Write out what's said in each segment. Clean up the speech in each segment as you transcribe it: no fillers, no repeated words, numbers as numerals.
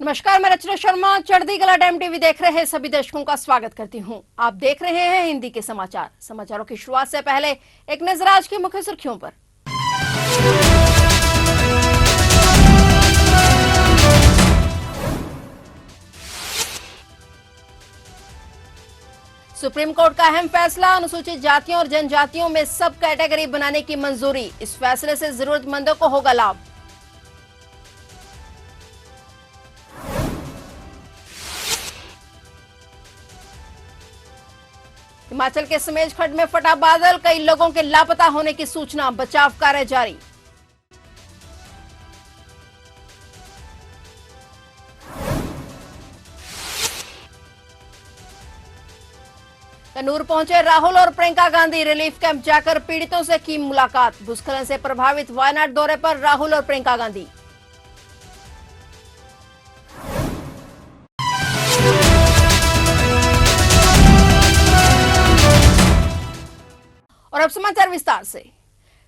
नमस्कार, मैं रचना शर्मा चढ़ती कला टाइम टीवी देख रहे सभी दर्शकों का स्वागत करती हूं। आप देख रहे हैं हिंदी के समाचार। समाचारों की शुरुआत से पहले एक नजर आज की मुख्य सुर्खियों पर। सुप्रीम कोर्ट का अहम फैसला, अनुसूचित जातियों और जनजातियों में सब कैटेगरी बनाने की मंजूरी। इस फैसले से जरूरतमंदों को होगा लाभ। हिमाचल के समेज खड्ड में फटा बादल, कई लोगों के लापता होने की सूचना, बचाव कार्य जारी। कन्नूर पहुंचे राहुल और प्रियंका गांधी, रिलीफ कैंप जाकर पीड़ितों से की मुलाकात। भूस्खलन से प्रभावित वायनाड दौरे पर राहुल और प्रियंका गांधी। और अब समाचार विस्तार से।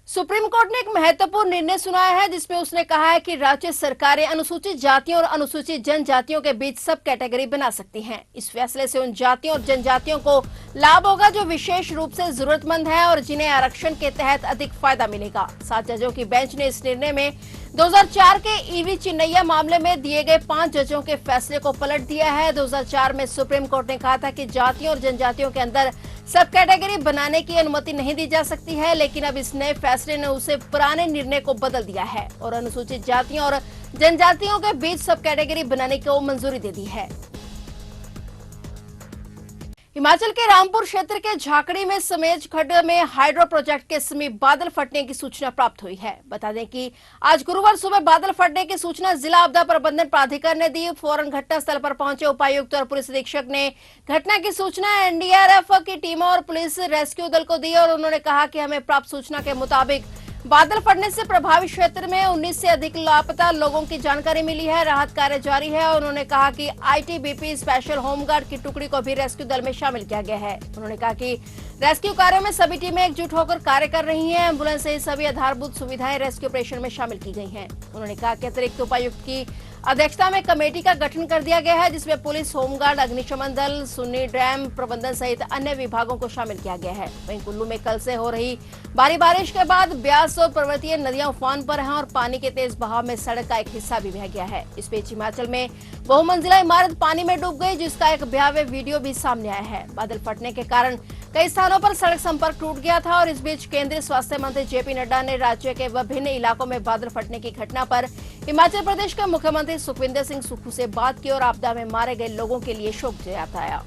सुप्रीम कोर्ट ने एक महत्वपूर्ण निर्णय सुनाया है, जिसमें उसने कहा है कि राज्य सरकारें अनुसूचित जातियों और अनुसूचित जनजातियों के बीच सब कैटेगरी बना सकती हैं। इस फैसले से उन जातियों और जनजातियों को लाभ होगा जो विशेष रूप से जरूरतमंद है और जिन्हें आरक्षण के तहत अधिक फायदा मिलेगा। 7 जजों की बेंच ने इस निर्णय में 2004 के ईवी चिन्नैया मामले में दिए गए 5 जजों के फैसले को पलट दिया है। 2004 में सुप्रीम कोर्ट ने कहा था कि जातियों और जनजातियों के अंदर सब कैटेगरी बनाने की अनुमति नहीं दी जा सकती है, लेकिन अब इस नए फैसले ने उसे पुराने निर्णय को बदल दिया है और अनुसूचित जातियों और जनजातियों के बीच सब कैटेगरी बनाने को मंजूरी दे दी है। हिमाचल के रामपुर क्षेत्र के झाकड़ी में समेज खड्ड में हाइड्रो प्रोजेक्ट के समीप बादल फटने की सूचना प्राप्त हुई है। बता दें कि आज गुरुवार सुबह बादल फटने की सूचना जिला आपदा प्रबंधन प्राधिकार ने दी। फौरन घटनास्थल पर पहुंचे उपायुक्त और पुलिस अधीक्षक ने घटना की सूचना एनडीआरएफ की टीमों और पुलिस रेस्क्यू दल को दी और उन्होंने कहा कि हमें प्राप्त सूचना के मुताबिक बादल फटने से प्रभावित क्षेत्र में 19 से अधिक लापता लोगों की जानकारी मिली है। राहत कार्य जारी है और उन्होंने कहा कि आईटीबीपी स्पेशल होमगार्ड की टुकड़ी को भी रेस्क्यू दल में शामिल किया गया है। उन्होंने कहा कि रेस्क्यू कार्यों में सभी टीमें एकजुट होकर कार्य कर रही हैं। एम्बुलेंस सहित सभी आधारभूत सुविधाएं रेस्क्यू ऑपरेशन में शामिल की गई हैं। उन्होंने कहा कि अतिरिक्त उपायुक्त की अध्यक्षता में कमेटी का गठन कर दिया गया है, जिसमें पुलिस, होमगार्ड, अग्निशमन दल, सुन्नी डैम प्रबंधन सहित अन्य विभागों को शामिल किया गया है। वहीं कुल्लू में कल से हो रही भारी बारिश के बाद ब्यास और पर्वतीय नदियां उफान पर हैं और पानी के तेज बहाव में सड़क का एक हिस्सा भी बह गया है। इस बीच हिमाचल में बहुमंजिला इमारत पानी में डूब गई, जिसका एक भयावह वीडियो भी सामने आया है। बादल फटने के कारण कई स्थानों पर सड़क संपर्क टूट गया था और इस बीच केंद्रीय स्वास्थ्य मंत्री जेपी नड्डा ने राज्य के विभिन्न इलाकों में बादल फटने की घटना पर हिमाचल प्रदेश के मुख्यमंत्री सुखविंदर सिंह सुक्खू से बात की और आपदा में मारे गए लोगों के लिए शोक जताया।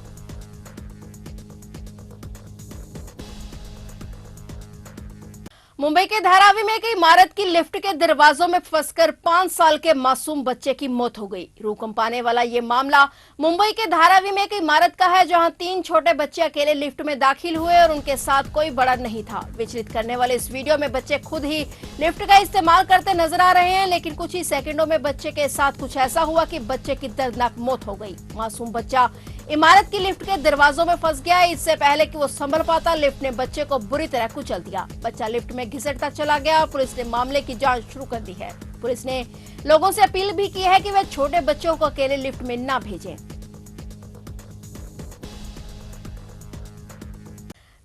मुंबई के धारावी में एक इमारत की लिफ्ट के दरवाजों में फंसकर 5 साल के मासूम बच्चे की मौत हो गई। रूह कंपाने वाला ये मामला मुंबई के धारावी में एक इमारत का है, जहां 3 छोटे बच्चे अकेले लिफ्ट में दाखिल हुए और उनके साथ कोई बड़ा नहीं था। विचलित करने वाले इस वीडियो में बच्चे खुद ही लिफ्ट का इस्तेमाल करते नजर आ रहे हैं, लेकिन कुछ ही सेकंडों में बच्चे के साथ कुछ ऐसा हुआ कि बच्चे की दर्दनाक मौत हो गई। मासूम बच्चा इमारत की लिफ्ट के दरवाजों में फंस गया। इससे पहले कि वो संभल पाता, लिफ्ट ने बच्चे को बुरी तरह कुचल दिया। बच्चा लिफ्ट में घिसटता चला गया। पुलिस ने मामले की जांच शुरू कर दी है। पुलिस ने लोगों से अपील भी की है कि वे छोटे बच्चों को अकेले लिफ्ट में न भेजें।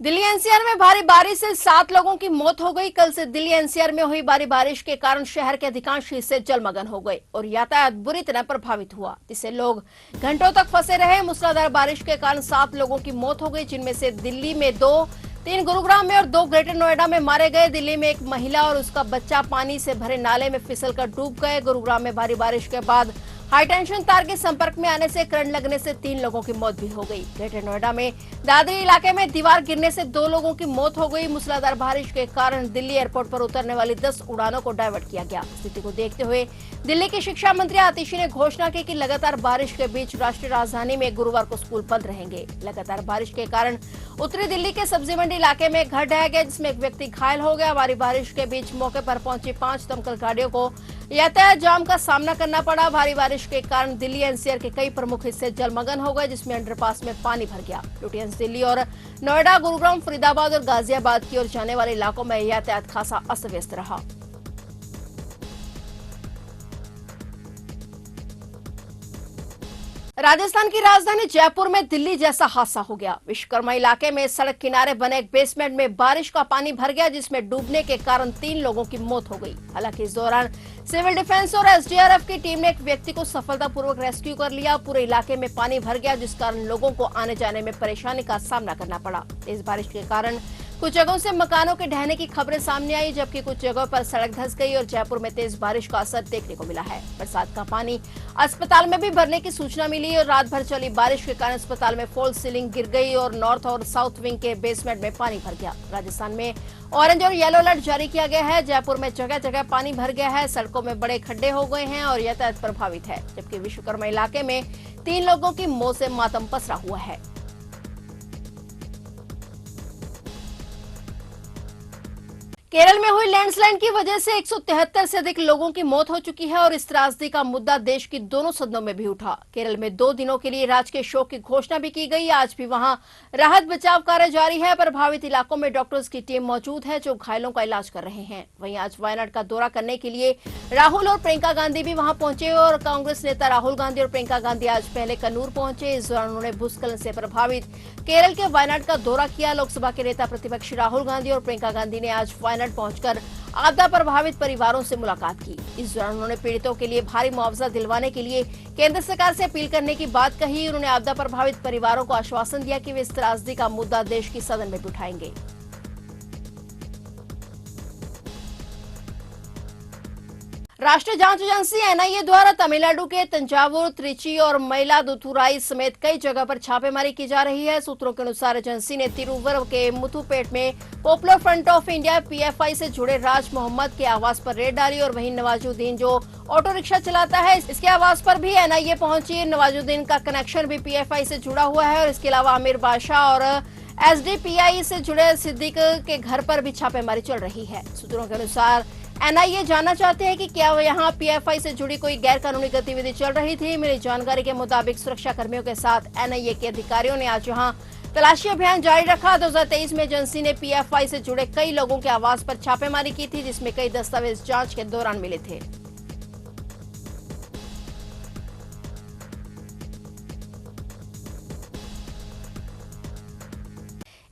दिल्ली एनसीआर में भारी बारिश से 7 लोगों की मौत हो गई। कल से दिल्ली एनसीआर में हुई भारी बारिश के कारण शहर के अधिकांश हिस्से जलमग्न हो गए और यातायात बुरी तरह प्रभावित हुआ, जिससे लोग घंटों तक फंसे रहे। मूसलाधार बारिश के कारण 7 लोगों की मौत हो गई, जिनमें से दिल्ली में 2, 3 गुरुग्राम में और 2 ग्रेटर नोएडा में मारे गए। दिल्ली में एक महिला और उसका बच्चा पानी से भरे नाले में फिसलकर डूब गए। गुरुग्राम में भारी बारिश के बाद हाईटेंशन तार के संपर्क में आने से करंट लगने से 3 लोगों की मौत भी हो गई। ग्रेटर नोएडा में दादरी इलाके में दीवार गिरने से 2 लोगों की मौत हो गई। मूसलाधार बारिश के कारण दिल्ली एयरपोर्ट पर उतरने वाली 10 उड़ानों को डायवर्ट किया गया। स्थिति को देखते हुए दिल्ली की शिक्षा मंत्री आतिशी ने घोषणा की कि लगातार बारिश के बीच राष्ट्रीय राजधानी में गुरुवार को स्कूल बंद रहेंगे। लगातार बारिश के कारण उत्तरी दिल्ली के सब्जी मंडी इलाके में एक घर ढह गया, जिसमें एक व्यक्ति घायल हो गया। भारी बारिश के बीच मौके पर पहुंची 5 दमकल गाड़ियों को यातायात जाम का सामना करना पड़ा। भारी बारिश के कारण दिल्ली एनसीआर के कई प्रमुख हिस्से जलमग्न हो गए, जिसमें अंडरपास में पानी भर गया। लुटियंस दिल्ली और नोएडा, गुरुग्राम, फरीदाबाद और गाजियाबाद की ओर जाने वाले इलाकों में यातायात खासा अस्त व्यस्त रहा। राजस्थान की राजधानी जयपुर में दिल्ली जैसा हादसा हो गया। विश्वकर्मा इलाके में सड़क किनारे बने एक बेसमेंट में बारिश का पानी भर गया, जिसमें डूबने के कारण 3 लोगों की मौत हो गई। हालांकि इस दौरान सिविल डिफेंस और एसडीआरएफ की टीम ने एक व्यक्ति को सफलतापूर्वक रेस्क्यू कर लिया। पूरे इलाके में पानी भर गया, जिस कारण लोगों को आने जाने में परेशानी का सामना करना पड़ा। इस बारिश के कारण कुछ जगहों से मकानों के ढहने की खबरें सामने आई, जबकि कुछ जगहों पर सड़क धंस गई और जयपुर में तेज बारिश का असर देखने को मिला है। बरसात का पानी अस्पताल में भी भरने की सूचना मिली और रात भर चली बारिश के कारण अस्पताल में फॉल्स सीलिंग गिर गई और नॉर्थ और साउथ विंग के बेसमेंट में पानी भर गया। राजस्थान में ऑरेंज और येलो अलर्ट जारी किया गया है। जयपुर में जगह जगह पानी भर गया है, सड़कों में बड़े खड्डे हो गए हैं और यातायात प्रभावित है। जबकि विश्वकर्मा इलाके में 3 लोगों की मौत से मातम पसरा हुआ है। केरल में हुई लैंडस्लाइड की वजह से 173 से अधिक लोगों की मौत हो चुकी है और इस त्रासदी का मुद्दा देश की दोनों सदनों में भी उठा। केरल में 2 दिनों के लिए राजकीय शोक की घोषणा भी की गई। आज भी वहां राहत बचाव कार्य जारी है। प्रभावित इलाकों में डॉक्टर्स की टीम मौजूद है जो घायलों का इलाज कर रहे हैं। वहीं आज वायनाड का दौरा करने के लिए राहुल और प्रियंका गांधी भी वहां पहुंचे और कांग्रेस नेता राहुल गांधी और प्रियंका गांधी आज पहले कन्नूर पहुंचे। इस दौरान उन्होंने भूस्खलन से प्रभावित केरल के वायनाड का दौरा किया। लोकसभा के नेता प्रतिपक्ष राहुल गांधी और प्रियंका गांधी ने आज वायनाड पहुंचकर आपदा प्रभावित परिवारों से मुलाकात की। इस दौरान उन्होंने पीड़ितों के लिए भारी मुआवजा दिलवाने के लिए केंद्र सरकार से अपील करने की बात कही। उन्होंने आपदा प्रभावित परिवारों को आश्वासन दिया कि वे इस त्रासदी का मुद्दा देश की सदन में उठाएंगे। राष्ट्रीय जांच एजेंसी एनआईए द्वारा तमिलनाडु के तंजावुर, त्रिची और मयिलादुथुराई समेत कई जगह पर छापेमारी की जा रही है। सूत्रों के अनुसार एजेंसी ने तिरुवर के मुथुपेट में popular front of India PFI से जुड़े राज मोहम्मद के आवास पर रेड डाली और वहीं नवाजुद्दीन जो ऑटो रिक्शा चलाता है, इसके आवास पर भी एनआईए पहुंची। नवाजुद्दीन का कनेक्शन भी पीएफआई से जुड़ा हुआ है और इसके अलावा आमिर बादशाह और एसडीपीआई से जुड़े सिद्दीक के घर पर भी छापेमारी चल रही है। सूत्रों के अनुसार एनआईए जानना चाहते हैं कि क्या यहाँ पीएफआई से जुड़ी कोई गैर कानूनी गतिविधि चल रही थी। मिली जानकारी के मुताबिक सुरक्षा कर्मियों के साथ एनआईए के अधिकारियों ने आज यहाँ तलाशी अभियान जारी रखा। 2023 में एजेंसी ने पीएफआई से जुड़े कई लोगों के आवास पर छापेमारी की थी, जिसमें कई दस्तावेज जांच के दौरान मिले थे।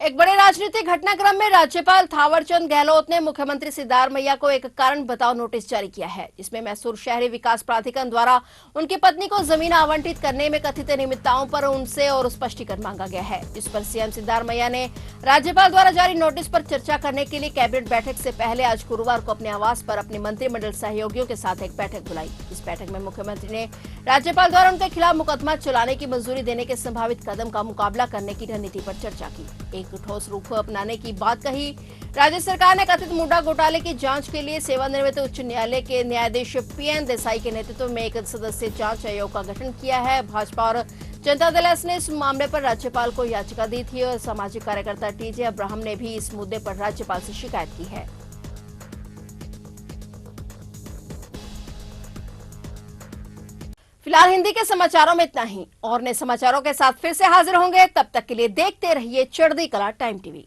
एक बड़े राजनीतिक घटनाक्रम में राज्यपाल थावरचंद गहलोत ने मुख्यमंत्री सिद्धारमैया को एक कारण बताओ नोटिस जारी किया है, जिसमें मैसूर शहरी विकास प्राधिकरण द्वारा उनकी पत्नी को जमीन आवंटित करने में कथित अनियमितताओं पर उनसे और स्पष्टीकरण मांगा गया है। इस पर सीएम सिद्धारमैया ने राज्यपाल द्वारा जारी नोटिस पर चर्चा करने के लिए कैबिनेट बैठक से पहले आज गुरुवार को अपने आवास पर अपने मंत्रिमंडल सहयोगियों के साथ एक बैठक बुलाई। इस बैठक में मुख्यमंत्री ने राज्यपाल द्वारा उनके खिलाफ मुकदमा चलाने की मंजूरी देने के संभावित कदम का मुकाबला करने की रणनीति पर चर्चा की। एक ठोस रूख अपनाने की बात कही। राज्य सरकार ने कथित मुंडा घोटाले की जांच के लिए सेवानिवृत्त उच्च न्यायालय के न्यायाधीश पीएन देसाई के नेतृत्व में एक सदस्यीय जांच आयोग का गठन किया है। भाजपा और जनता दल एस ने इस मामले पर राज्यपाल को याचिका दी थी और सामाजिक कार्यकर्ता टीजे अब्राहम ने भी इस मुद्दे पर राज्यपाल से शिकायत की है। फिलहाल हिंदी के समाचारों में इतना ही और नए समाचारों के साथ फिर से हाजिर होंगे। तब तक के लिए देखते रहिए चढ़ती कला टाइम टीवी।